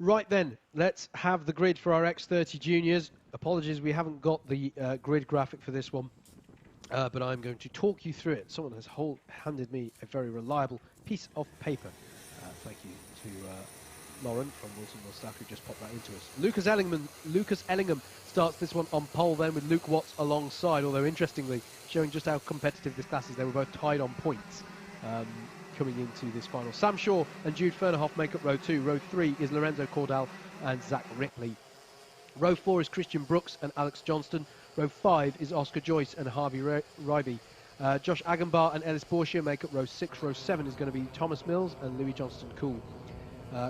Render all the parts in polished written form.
Right then, let's have the grid for our X30 Juniors. Apologies, we haven't got the grid graphic for this one, but I'm going to talk you through it. Someone has handed me a very reliable piece of paper. Thank you to Lauren from Whilton staff who just popped that into us. Lucas Ellingham starts this one on pole then with Luke Watts alongside, although interestingly, showing just how competitive this class is, they were both tied on points. Coming into this final. Sam Shaw and Jude Fernerhoff make up row 2. Row 3 is Lorenzo Cordal and Zach Ripley. Row 4 is Christian Brooks and Alex Johnston. Row 5 is Oscar Joyce and Harvey Ryby. Josh Agambar and Ellis Borshire make up row 6. Row 7 is going to be Thomas Mills and Louis Johnston-Cool.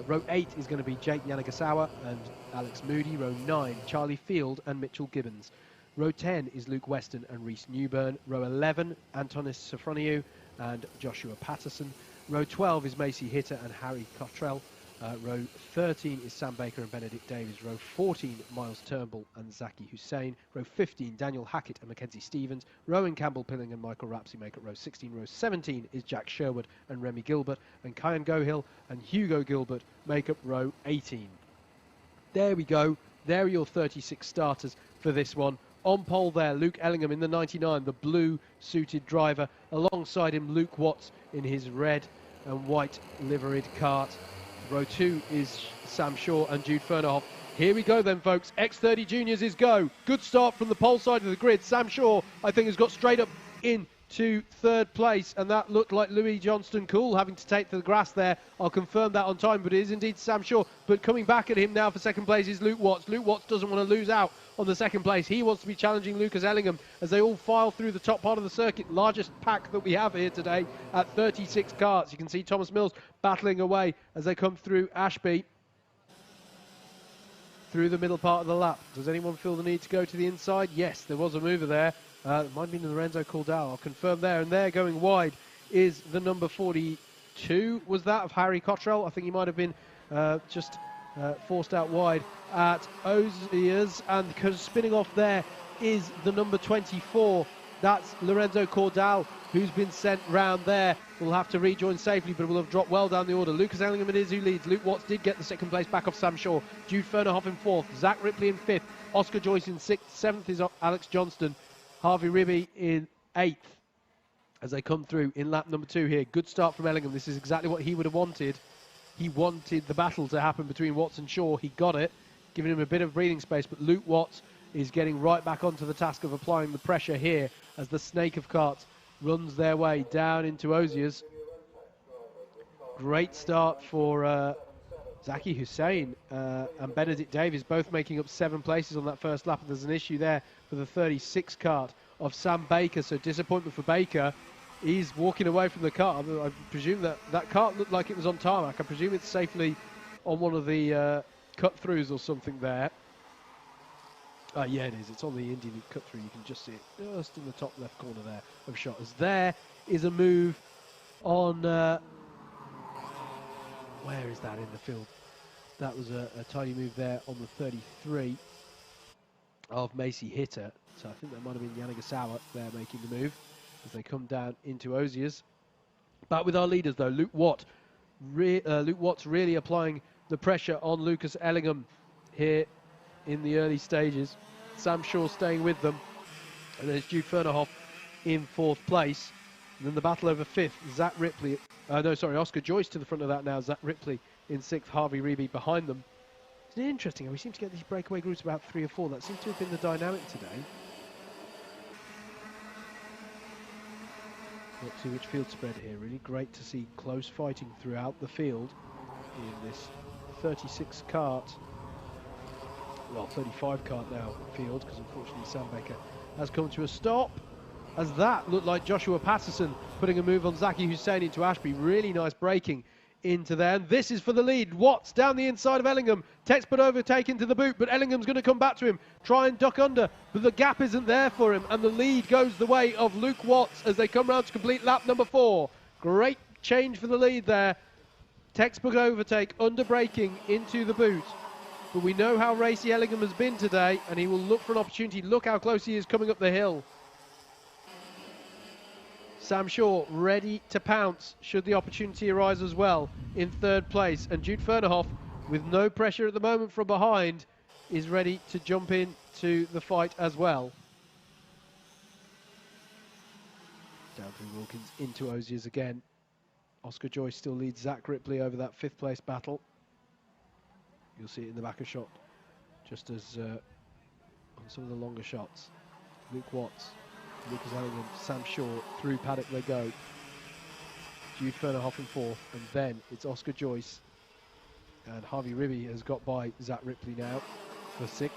Row 8 is going to be Jake Yanagasawa and Alex Moody. Row 9, Charlie Field and Mitchell Gibbons. Row 10 is Luke Weston and Reese Newburn. Row 11, Antonis Sofroniou and Joshua Patterson. Row 12 is Macy Hitter and Harry Cottrell. Row 13 is Sam Baker and Benedict Davies. Row 14, Miles Turnbull and Zaki Hussein. Row 15, Daniel Hackett and Mackenzie Stevens. Rowan Campbell-Pilling and Michael Rapsey make up row 16. Row 17 is Jack Sherwood and Remy Gilbert. And Kyan Gohill and Hugo Gilbert make up row 18. There we go. There are your 36 starters for this one. On pole there, Luke Ellingham in the 99, the blue-suited driver. Alongside him, Luke Watts in his red and white liveried kart. Row 2 is Sam Shaw and Jude Fernerhoff. Here we go then, folks. X30 Juniors is go. Good start from the pole side of the grid. Sam Shaw, I think, has got straight up into third place, and that looked like Louis Johnston-Cool having to take to the grass there. I'll confirm that on time, but it is indeed Sam Shaw. But coming back at him now for second place is Luke Watts. Luke Watts doesn't want to lose out on the second place. He wants to be challenging Lucas Ellingham as they all file through the top part of the circuit. Largest pack that we have here today at 36 karts. You can see Thomas Mills battling away as they come through Ashby through the middle part of the lap. Does anyone feel the need to go to the inside? Yes, there was a mover there. It might have been Lorenzo Cordal. I'll confirm there. And there going wide is the number 42. Was that of Harry Cottrell? I think he might have been just forced out wide at Oziers, and because spinning off there is the number 24. That's Lorenzo Cordal, who's been sent round there. Will have to rejoin safely, but will have dropped well down the order. Lucas Ellingham it is who leads. Luke Watts did get the second place back off Sam Shaw. Jude Fernerhoff in 4th. Zach Ripley in 5th. Oscar Joyce in 6th. 7th is Alex Johnston. Harvey Ribby in 8th as they come through in lap number 2 here. Good start from Ellingham. This is exactly what he would have wanted. He wanted the battle to happen between Watts and Shaw. He got it, giving him a bit of breathing space, but Luke Watts is getting right back onto the task of applying the pressure here as the snake of karts runs their way down into Oziers. Great start for Zaki Hussein and Benedict Davies, both making up 7 places on that first lap. And there's an issue there for the 36 kart of Sam Baker, so disappointment for Baker. He's walking away from the kart. I presume that kart looked like it was on tarmac. I presume it's safely on one of the cut-throughs or something there. Yeah, it is. It's on the Indy cut-through. You can just see it just in the top left corner there of shot. As there is a move on... where is that in the field? That was a tiny move there on the 33 of Macy Hitter. So I think that might have been Yanagasawa there making the move as they come down into Oziers. But with our leaders, though, Luke Watts really applying the pressure on Lucas Ellingham here in the early stages. Sam Shaw staying with them. And then it's Jude Fernerhoff in 4th place. And then the battle over 5th, Zach Ripley. Oscar Joyce to the front of that now. Zach Ripley in 6th, Harvey Reby behind them. Isn't it interesting? We seem to get these breakaway groups about 3 or 4. That seems to have been the dynamic today. Not too much field spread here. Really great to see close fighting throughout the field in this 36 kart. Well, 35 kart now field, because unfortunately Sam Baker has come to a stop. As that looked like Joshua Patterson putting a move on Zaki Hussein into Ashby. Really nice braking into there. And this is for the lead. Watts down the inside of Ellingham. Texpert overtaken to the boot, but Ellingham's going to come back to him. Try and duck under, but the gap isn't there for him. And the lead goes the way of Luke Watts as they come round to complete lap number 4. Great change for the lead there. Textbook overtake, under braking into the boot. But we know how racy Ellingham has been today, and he will look for an opportunity. Look how close he is coming up the hill. Sam Shaw ready to pounce should the opportunity arise as well in 3rd place. And Jude Fernerhoff with no pressure at the moment from behind, is ready to jump in to the fight as well. Down through Wilkins into Osiers again. Oscar Joyce still leads Zach Ripley over that 5th place battle. You'll see it in the back of shot, just as on some of the longer shots. Luke Watts, Lucas Ellingham, Sam Shaw, through paddock they go. Jude Fernerhoff in 4th, and then it's Oscar Joyce. And Harvey Ribby has got by Zach Ripley now for 6th.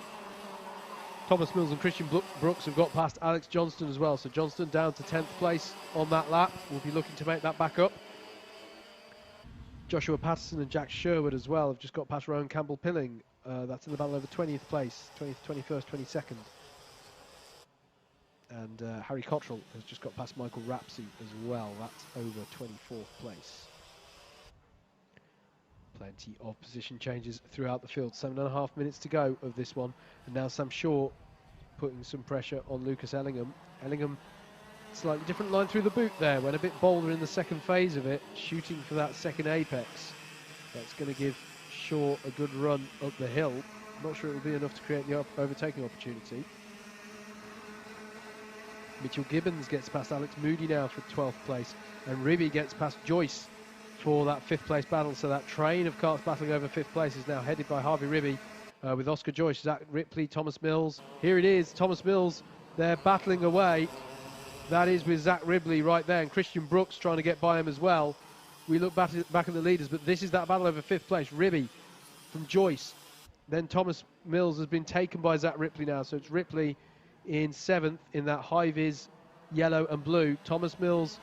Thomas Mills and Christian Brooks have got past Alex Johnston as well. So Johnston down to 10th place on that lap. We'll be looking to make that back up. Joshua Patterson and Jack Sherwood as well have just got past Rowan Campbell-Pilling. That's in the battle over 20th place, 20th, 21st, 22nd. And Harry Cottrell has just got past Michael Rapsey as well. That's over 24th place. Plenty of position changes throughout the field. 7.5 minutes to go of this one. And now Sam Shaw putting some pressure on Lucas Ellingham. Ellingham, slightly different line through the boot there. Went a bit bolder in the second phase of it, shooting for that second apex. That's going to give Shaw a good run up the hill. I'm not sure it will be enough to create the overtaking opportunity. Mitchell Gibbons gets past Alex Moody now for 12th place. And Ribby gets past Joyce for that 5th place battle. So that train of carts battling over 5th place is now headed by Harvey Ribby with Oscar Joyce, Zach Ripley, Thomas Mills. Here it is, Thomas Mills, they're battling away. That is with Zach Ripley right there, and Christian Brooks trying to get by him as well. We look back at the leaders, but this is that battle over 5th place. Ribby from Joyce. Then Thomas Mills has been taken by Zach Ripley now, so it's Ripley in 7th in that high-vis yellow and blue. Thomas Mills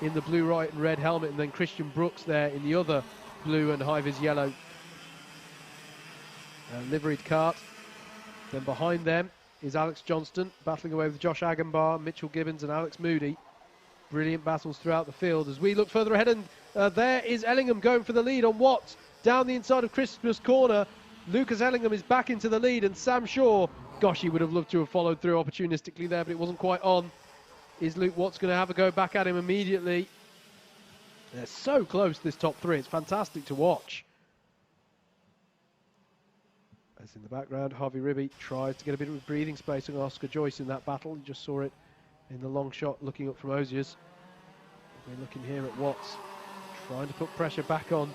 in the blue, white and red helmet, and then Christian Brooks there in the other blue and high-vis yellow liveried cart. Then behind them is Alex Johnston battling away with Josh Agambar, Mitchell Gibbons and Alex Moody. Brilliant battles throughout the field as we look further ahead, and there is Ellingham going for the lead on Watts down the inside of Christmas corner. Lucas Ellingham is back into the lead, and Sam Shaw, gosh, he would have loved to have followed through opportunistically there, but it wasn't quite on. Is Luke Watts going to have a go back at him immediately? They're so close, this top 3. It's fantastic to watch. As in the background, Harvey Ribby tries to get a bit of breathing space on Oscar Joyce in that battle. You just saw it in the long shot looking up from Osiers. We're looking here at Watts, trying to put pressure back on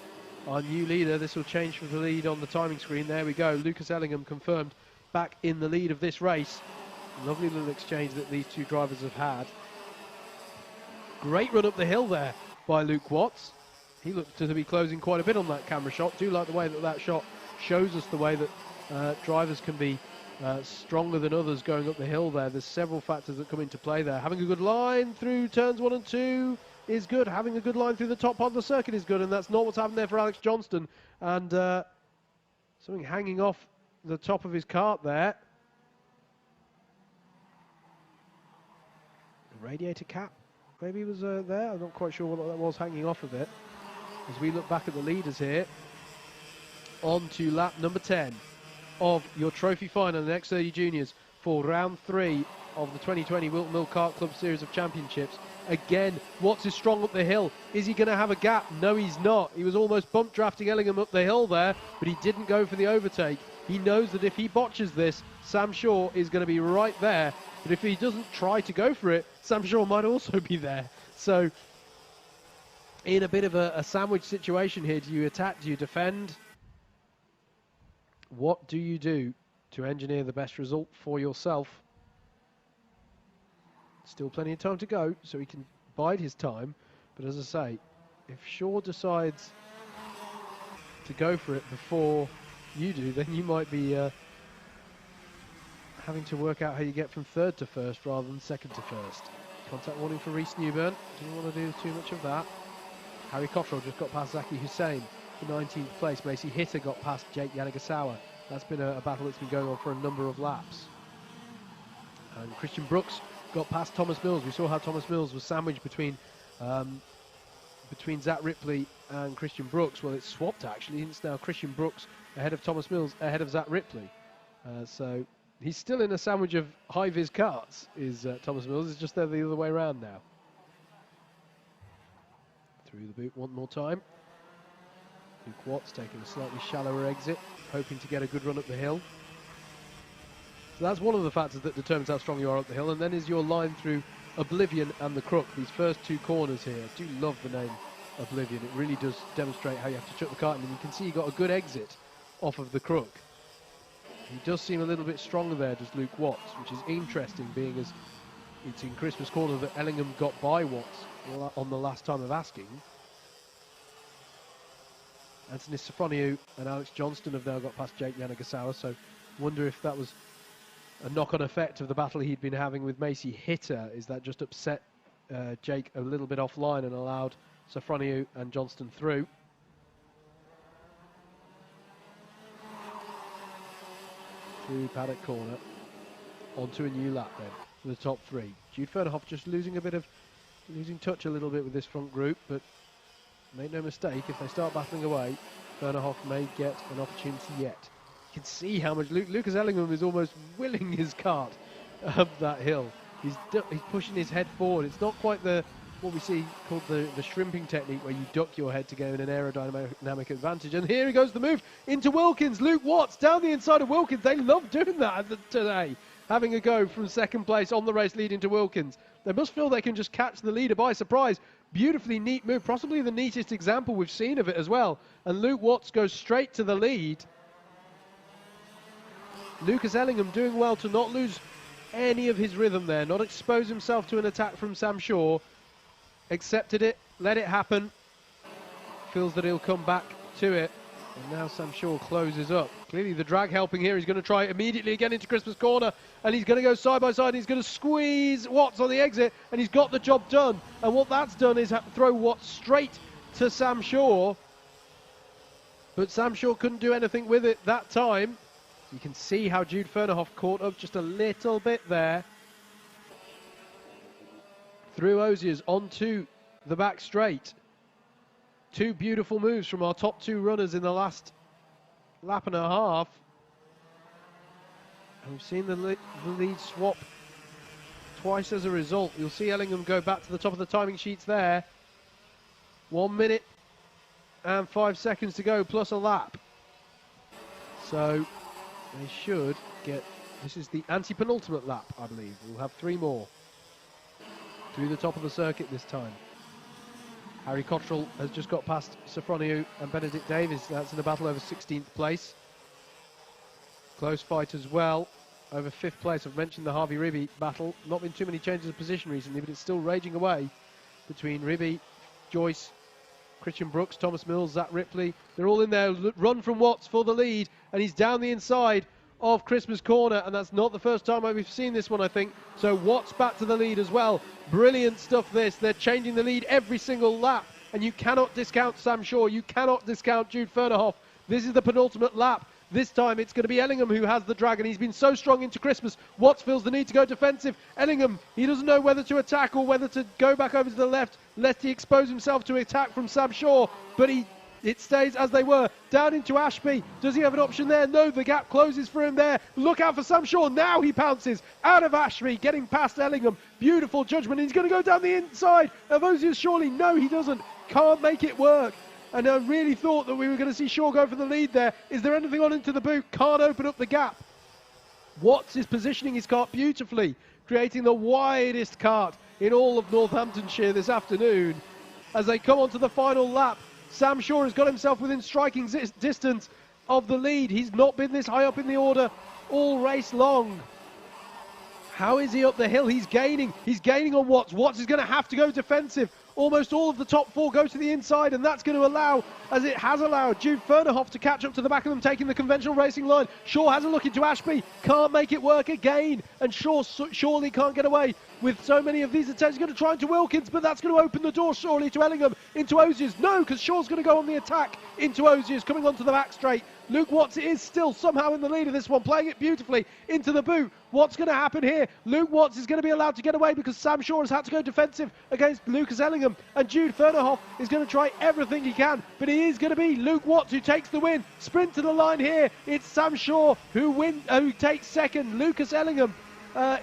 our new leader. This will change for the lead on the timing screen. There we go. Lucas Ellingham confirmed back in the lead of this race. Lovely little exchange that these two drivers have had. Great run up the hill there by Luke Watts. He looked to be closing quite a bit on that camera shot. Do like the way that shot shows us the way that drivers can be stronger than others going up the hill there. There's several factors that come into play there. Having a good line through turns 1 and 2 is good. Having a good line through the top part of the circuit is good, and that's not what's happened there for Alex Johnston. And something hanging off the top of his cart there. The radiator cap maybe was there. I'm not quite sure what that was hanging off of it. As we look back at the leaders here, on to lap number 10 of your trophy final in X30 Juniors for round 3 of the 2020 Whilton Mill Kart Club Series of Championships. Again, Watts is strong up the hill. Is he going to have a gap? No, he's not. He was almost bump drafting Ellingham up the hill there, but he didn't go for the overtake. He knows that if he botches this, Sam Shaw is going to be right there. But if he doesn't try to go for it, Sam Shaw might also be there. So, in a bit of a sandwich situation here, do you attack, do you defend? What do you do to engineer the best result for yourself? Still plenty of time to go, so he can bide his time. But as I say, if Shaw decides to go for it before you do, then you might be having to work out how you get from 3rd to 1st rather than 2nd to 1st. Contact warning for Reece Newburn. Didn't want to do too much of that. Harry Cottrell just got past Zaki Hussain for 19th place. Macy Hitter got past Jake Yanagasawa. That's been a battle that's been going on for a number of laps. And Christian Brooks got past Thomas Mills. We saw how Thomas Mills was sandwiched between Zach Ripley and Christian Brooks. Well, it's swapped actually. It's now Christian Brooks ahead of Thomas Mills, ahead of Zach Ripley. So he's still in a sandwich of high-vis karts, is Thomas Mills. It's just they're the other way around now. Through the boot one more time. Luke Watts taking a slightly shallower exit, hoping to get a good run up the hill. So that's one of the factors that determines how strong you are up the hill. And then is your line through Oblivion and the Crook. These first two corners here. I do love the name Oblivion. It really does demonstrate how you have to chuck the cart in. And you can see you got a good exit off of the Crook. He does seem a little bit stronger there, does Luke Watts, which is interesting, being as it's in Christmas Corner that Ellingham got by Watts on the last time of asking. Anthony Sofroniou and Alex Johnston have now got past Jake Yanagasawa, so wonder if that was a knock-on effect of the battle he'd been having with Macy Hitter. Is that just upset Jake a little bit offline and allowed Sofroniou and Johnston through? Through paddock corner, onto a new lap then for the top three. Jude Fernerhoff just losing touch a little bit with this front group, but make no mistake, if they start battling away, Fernerhoff may get an opportunity yet. You can see how much Lucas Ellingham is almost willing his cart up that hill. He's pushing his head forward. It's not quite what we see called the shrimping technique, where you duck your head to gain an aerodynamic advantage. And here he goes, the move into Wilkins. Luke Watts down the inside of Wilkins. They love doing that today, having a go from second place on the race lead into Wilkins. They must feel they can just catch the leader by surprise. Beautifully neat move, possibly the neatest example we've seen of it as well. And Luke Watts goes straight to the lead. Lucas Ellingham doing well to not lose any of his rhythm there, not expose himself to an attack from Sam Shaw. Accepted it, let it happen. Feels that he'll come back to it. And now Sam Shaw closes up. Clearly the drag helping here. He's going to try immediately again into Christmas Corner. And he's going to go side by side. He's going to squeeze Watts on the exit. And he's got the job done. And what that's done is throw Watts straight to Sam Shaw. But Sam Shaw couldn't do anything with it that time. You can see how Jude Fernerhoff caught up just a little bit there. Through Oziers onto the back straight. Two beautiful moves from our top two runners in the last lap and a half. And we've seen the lead swap twice as a result. You'll see Ellingham go back to the top of the timing sheets there. 1 minute and 5 seconds to go, plus a lap. So they should get, this is the anti-penultimate lap, I believe. We'll have 3 more through the top of the circuit this time. Harry Cottrell has just got past Sofroniou and Benedict Davis. That's in a battle over 16th place. Close fight as well over 5th place. I've mentioned the Harvey Ribby battle. Not been too many changes of position recently, but it's still raging away between Ribby, Joyce, Christian Brooks, Thomas Mills, Zach Ripley. They're all in there. Run from Watts for the lead, and he's down the inside of Christmas Corner, and that's not the first time we've seen this one, I think. So Watts back to the lead as well. Brilliant stuff this. They're changing the lead every single lap, and you cannot discount Sam Shaw. You cannot discount Jude Fernerhoff. This is the penultimate lap. This time it's going to be Ellingham who has the drag, and he's been so strong into Christmas. Watts feels the need to go defensive. Ellingham, he doesn't know whether to attack or whether to go back over to the left, lest he expose himself to attack from Sam Shaw, but it stays as they were. Down into Ashby. Does he have an option there? No, the gap closes for him there. Look out for Sam Shaw. Now he pounces out of Ashby, getting past Ellingham. Beautiful judgment. He's going to go down the inside of Ozias Shawley. No, he doesn't. Can't make it work. And I really thought that we were going to see Shaw go for the lead there. Is there anything on into the boot? Can't open up the gap. Watts is positioning his cart beautifully, creating the widest cart in all of Northamptonshire this afternoon. As they come onto the final lap, Sam Shaw has got himself within striking distance of the lead. He's not been this high up in the order all race long. How is he up the hill? He's gaining. He's gaining on Watts. Watts is going to have to go defensive. Almost all of the top 4 go to the inside, and that's going to allow, as it has allowed, Jude Fernerhoff to catch up to the back of them, taking the conventional racing line. Shaw has a look into Ashby, can't make it work again, and Shaw surely can't get away with so many of these attempts. He's going to try into Wilkins, but that's going to open the door surely to Ellingham, into Ozias. No, because Shaw's going to go on the attack into Ozias, coming onto the back straight. Luke Watts is still somehow in the lead of this one, playing it beautifully into the boot. What's going to happen here? Luke Watts is going to be allowed to get away because Sam Shaw has had to go defensive against Lucas Ellingham, and Jude Fernerhoff is going to try everything he can, but he is going to be Luke Watts who takes the win. Sprint to the line here. It's Sam Shaw who takes second. Lucas Ellingham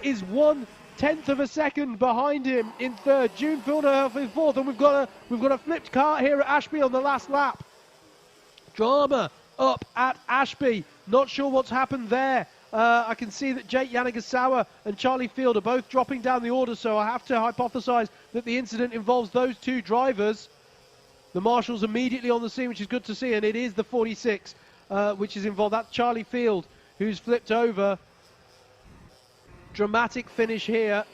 is 1/10 of a second behind him in third. Jude Fernerhoff in fourth, and we've got a flipped cart here at Ashby on the last lap. Drama up at Ashby. Not sure what's happened there. I can see that Jake Yanagasawa and Charlie Field are both dropping down the order, so I have to hypothesize that the incident involves those two drivers. The marshals immediately on the scene, which is good to see, and it is the 46 which is involved. That's Charlie Field, who's flipped over. Dramatic finish here.